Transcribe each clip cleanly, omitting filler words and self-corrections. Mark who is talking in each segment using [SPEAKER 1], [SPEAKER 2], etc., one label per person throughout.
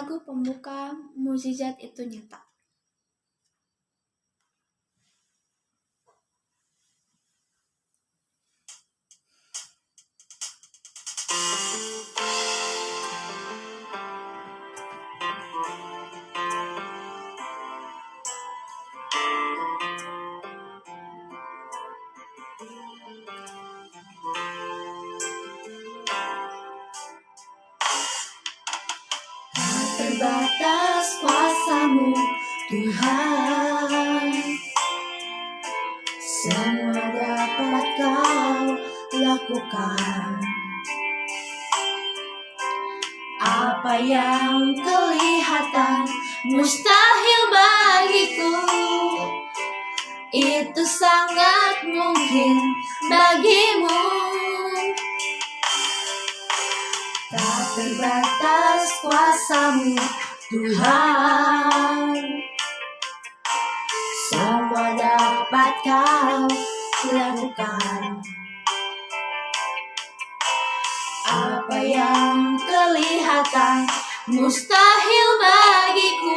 [SPEAKER 1] lagu pembuka Mukjizat Itu Nyata. Terbatas kuasa-Mu, Tuhan, semua dapat Kau lakukan. Apa yang kelihatan mustahil bagiku, itu sangat mungkin bagimu. Tak terbatas kuasa-Mu, Tuhan, semua dapat Kau lakukan. Apa yang kelihatan mustahil bagiku,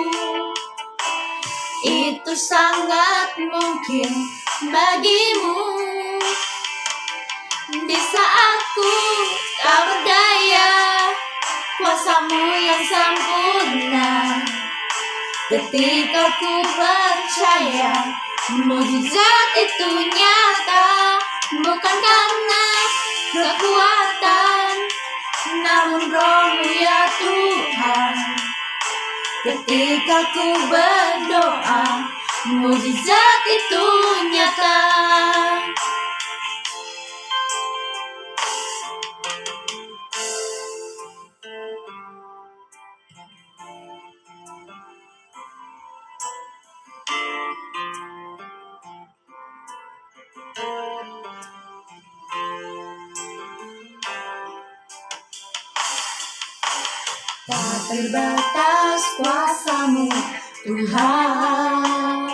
[SPEAKER 1] itu sangat mungkin bagimu. Di saat ku tak berdaya, kuasa-Mu yang sempurna. Ketika ku percaya mukjizat itu nyata, bukan karena kekuatan, namun Roh-Mu ya Tuhan. Ketika ku berdoa, mukjizat itu nyata. Tak terbatas kuasa-Mu, Tuhan,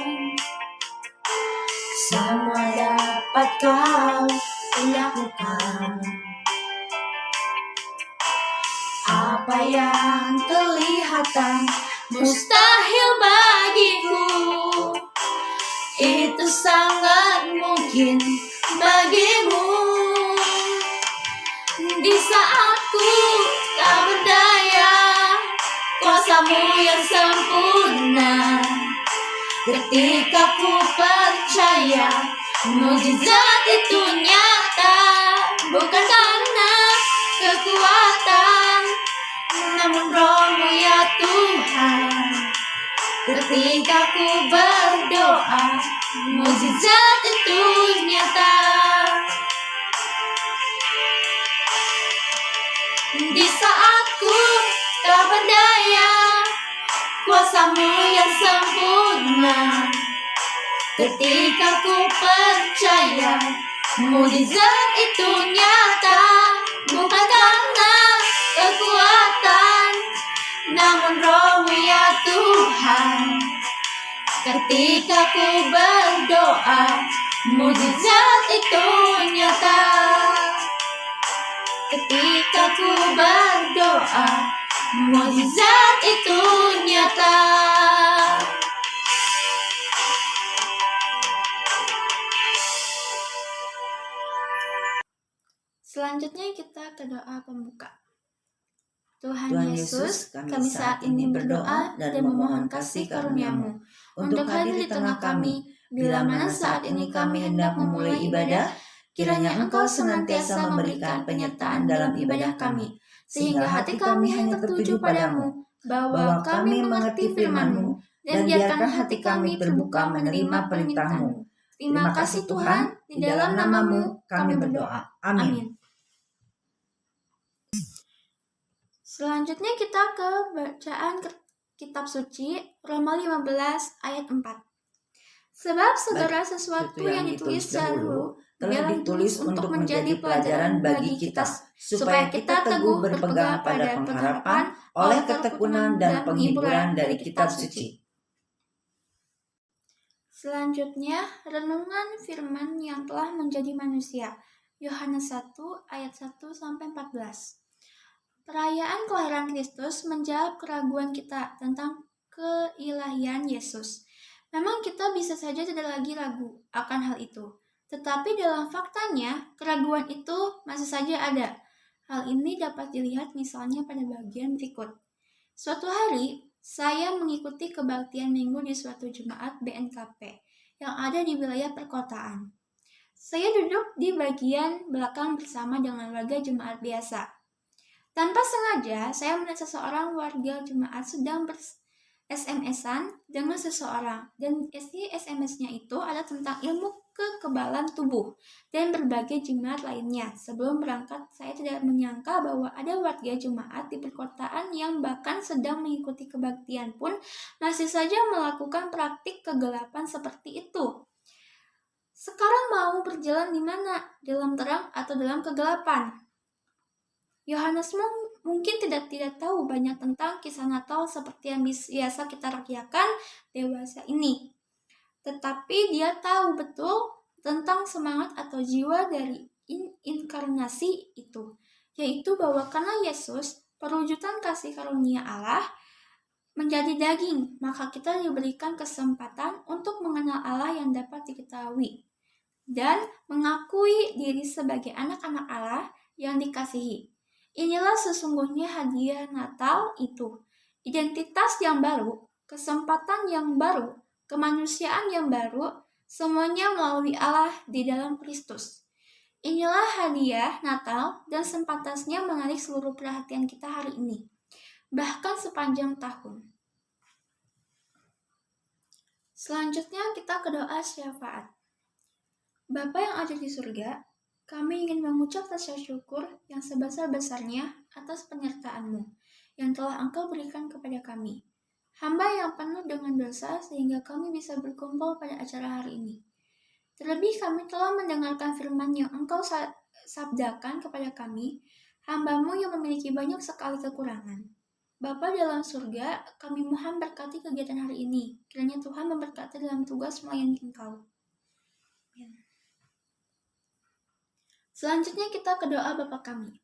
[SPEAKER 1] semua dapat Kau lakukan. Apa yang kelihatan mustahil bagiku, itu sangat mungkin bagimu. Di saat ku tak berdaya, kuasa-Mu yang sempurna. Ketika ku percaya mukjizat itu nyata, bukan karena kekuatan, namun Roh-Mu ya Tuhan. Ketika ku berdoa, mukjizat itu nyata. Di saat ku tak berdaya, kuasa-Mu yang sempurna. Ketika ku percaya mukjizat itu nyata, bukan karena kekuatan, namun Roh-Mu ya Tuhan. Ketika ku berdoa, mukjizat itu nyata. Ketika ku berdoa, mukjizat itu nyata. Selanjutnya kita ke doa pembuka. Tuhan Yesus, kami saat ini berdoa dan memohon kasih karunia-Mu untuk hadir di tengah kami. Bila mana saat ini kami hendak memulai ibadah, kiranya Engkau senantiasa memberikan penyertaan dalam ibadah kami, sehingga hati kami hanya tertuju padamu, bahwa kami mengerti firman-Mu, dan biarkan hati kami terbuka menerima perintah-Mu. Terima kasih Tuhan, di dalam nama-Mu kami berdoa. Amin. Selanjutnya kita ke bacaan kitab suci Roma 15 ayat 4. Sebab segala sesuatu yang ditulis dahulu telah ditulis untuk menjadi pelajaran bagi kita, supaya kita teguh berpegang pada pengharapan oleh ketekunan dan penghiburan dari kitab suci. Selanjutnya, renungan firman yang telah menjadi manusia. Yohanes 1 ayat 1-14. Perayaan kelahiran Kristus menjawab keraguan kita tentang keilahian Yesus. Memang kita bisa saja tidak lagi ragu akan hal itu. Tetapi dalam faktanya, keraguan itu masih saja ada. Hal ini dapat dilihat misalnya pada bagian berikut. Suatu hari, saya mengikuti kebaktian minggu di suatu jemaat BNKP yang ada di wilayah perkotaan. Saya duduk di bagian belakang bersama dengan warga jemaat biasa. Tanpa sengaja, saya melihat seseorang warga jemaat sedang SMS-an dengan seseorang, dan isi SMS-nya itu ada tentang ilmu kekebalan tubuh dan berbagai jemaat lainnya. Sebelum berangkat, saya tidak menyangka bahwa ada warga jemaat di perkotaan yang bahkan sedang mengikuti kebaktian pun masih saja melakukan praktik kegelapan seperti itu. Sekarang mau berjalan di mana? Dalam terang atau dalam kegelapan? Yohanes mungkin tidak tahu banyak tentang kisah Natal seperti yang biasa kita rayakan dewasa ini. Tetapi dia tahu betul tentang semangat atau jiwa dari inkarnasi itu, yaitu bahwa karena Yesus, perwujudan kasih karunia Allah, menjadi daging, maka kita diberikan kesempatan untuk mengenal Allah yang dapat diketahui dan mengakui diri sebagai anak-anak Allah yang dikasihi. Inilah sesungguhnya hadiah Natal itu, identitas yang baru, kesempatan yang baru, kemanusiaan yang baru, semuanya melalui Allah di dalam Kristus. Inilah hadiah Natal dan sepantasnya menarik seluruh perhatian kita hari ini, bahkan sepanjang tahun. Selanjutnya kita ke doa syafaat. Bapa yang ada di surga, kami ingin mengucap rasa syukur yang sebesar-besarnya atas penyertaan-Mu yang telah Engkau berikan kepada kami. Hamba yang penuh dengan dosa sehingga kami bisa berkumpul pada acara hari ini. Terlebih kami telah mendengarkan firman yang Engkau sabdakan kepada kami, hamba-Mu yang memiliki banyak sekali kekurangan. Bapa dalam surga, kami mohon berkati kegiatan hari ini. Kiranya Tuhan memberkati dalam tugas melayani Engkau. Selanjutnya kita ke doa Bapa kami.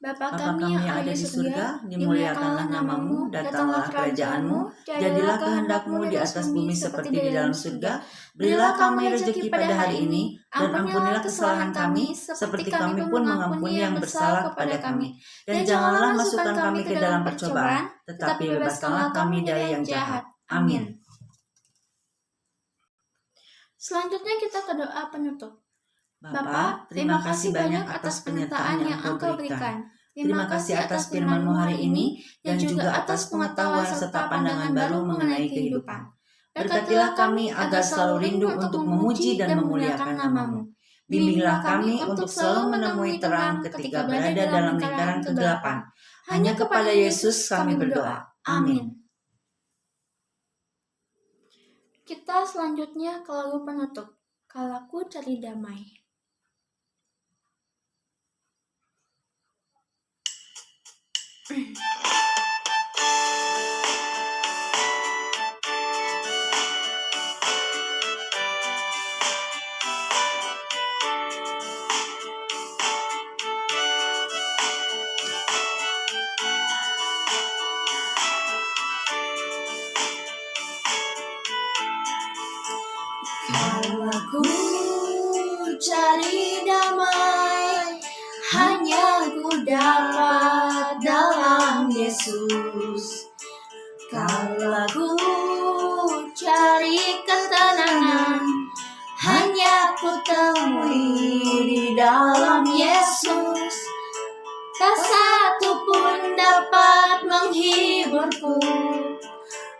[SPEAKER 1] Bapa kami yang ada di surga, dimuliakanlah nama-Mu, datanglah kerajaan-Mu, jadilah kehendak-Mu di atas bumi seperti di dalam surga. Berilah kami rezeki pada hari ini, dan ampunilah kesalahan kami, seperti kami pun mengampuni yang bersalah kepada kami. Dan janganlah masukkan kami ke dalam percobaan, tetapi bebaskanlah kami dari yang jahat. Amin. Selanjutnya kita ke doa penutup. Bapa, terima kasih banyak atas penyertaan yang Engkau berikan. Terima kasih atas firman-Mu hari ini, dan juga atas pengetahuan serta pandangan baru mengenai kehidupan. Berkatilah kami agar selalu rindu untuk memuji dan memuliakan nama-Mu. Bimbinglah kami untuk selalu menemui terang ketika berada dalam lingkaran kegelapan. Hanya kepada Yesus kami berdoa. Amin. Kita selanjutnya ke lagu penutup. Kalau Ku Cari Damai. Kalau ku cari damai, hanya ku dapat dalam Yesus. Kalau ku cari ketenangan, hanya ku temui di dalam Yesus. Tak satu pun dapat menghiburku,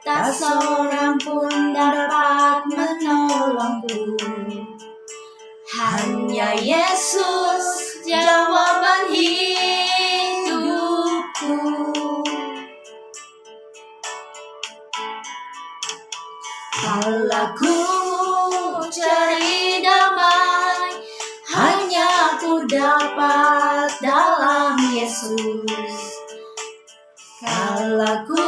[SPEAKER 1] tak seorang pun dapat menolongku. Hanya Yesus jawaban hidupku. Kalau ku cari damai, hanya ku dapat dalam Yesus. Kalau ku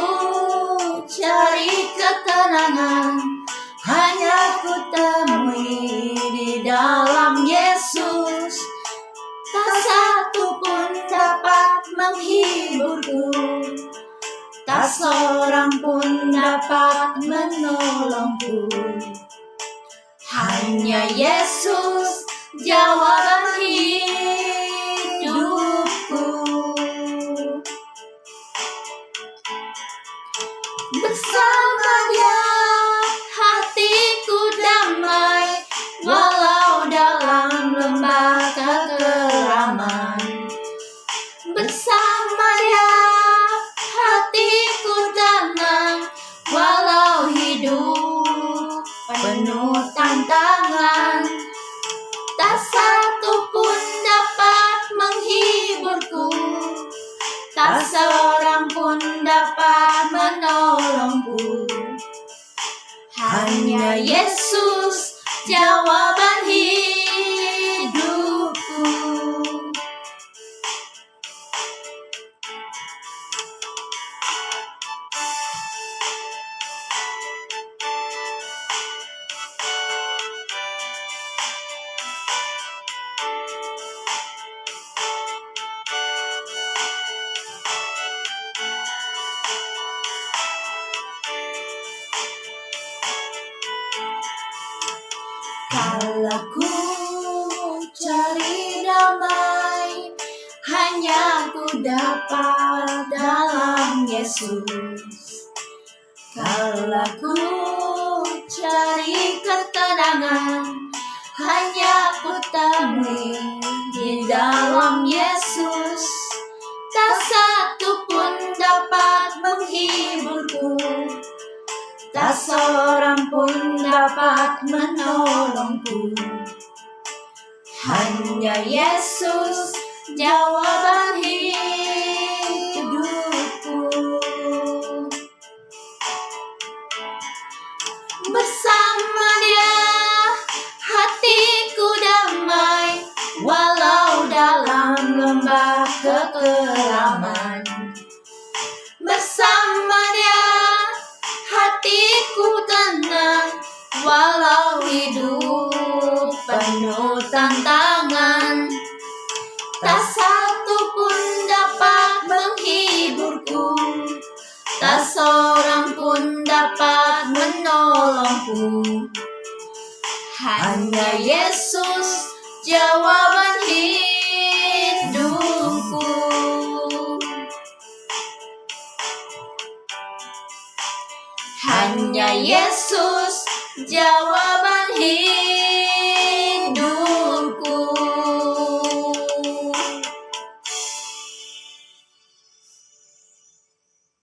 [SPEAKER 1] cari ketenangan, hanya ku temui di dalam Yesus. Tak satu pun dapat menghibur seorang pun dapat menolongku. Hanya Yesus jawaban hidupku. Bersama Dia hatiku damai, walau dalam lembah kekelaman. Bersama Dia hatiku tenang, walau hidup penuh tantangan. Tak satu pun dapat menghiburku, tak seorang pun dapat menolongku. Hanya Yesus jawaban hidupku. Kalau ku cari damai, hanya ku dapat dalam Yesus. Kalau ku cari ketenangan, hanya ku temui di dalam Yesus. Tak satu pun dapat menghiburku, tak seorang pun dapat menolongku. Hanya Yesus jawaban hidupku. Bersama Dia hatiku damai, walau dalam lembah kekelaman. Bersama Dia hatiku tenang, walau hidup penuh tantangan. Tak satu pun dapat menghiburku, tak seorang pun dapat menolongku. Hanya Yesus jawaban hidupku. Hanya Yesus jawaban hidupku.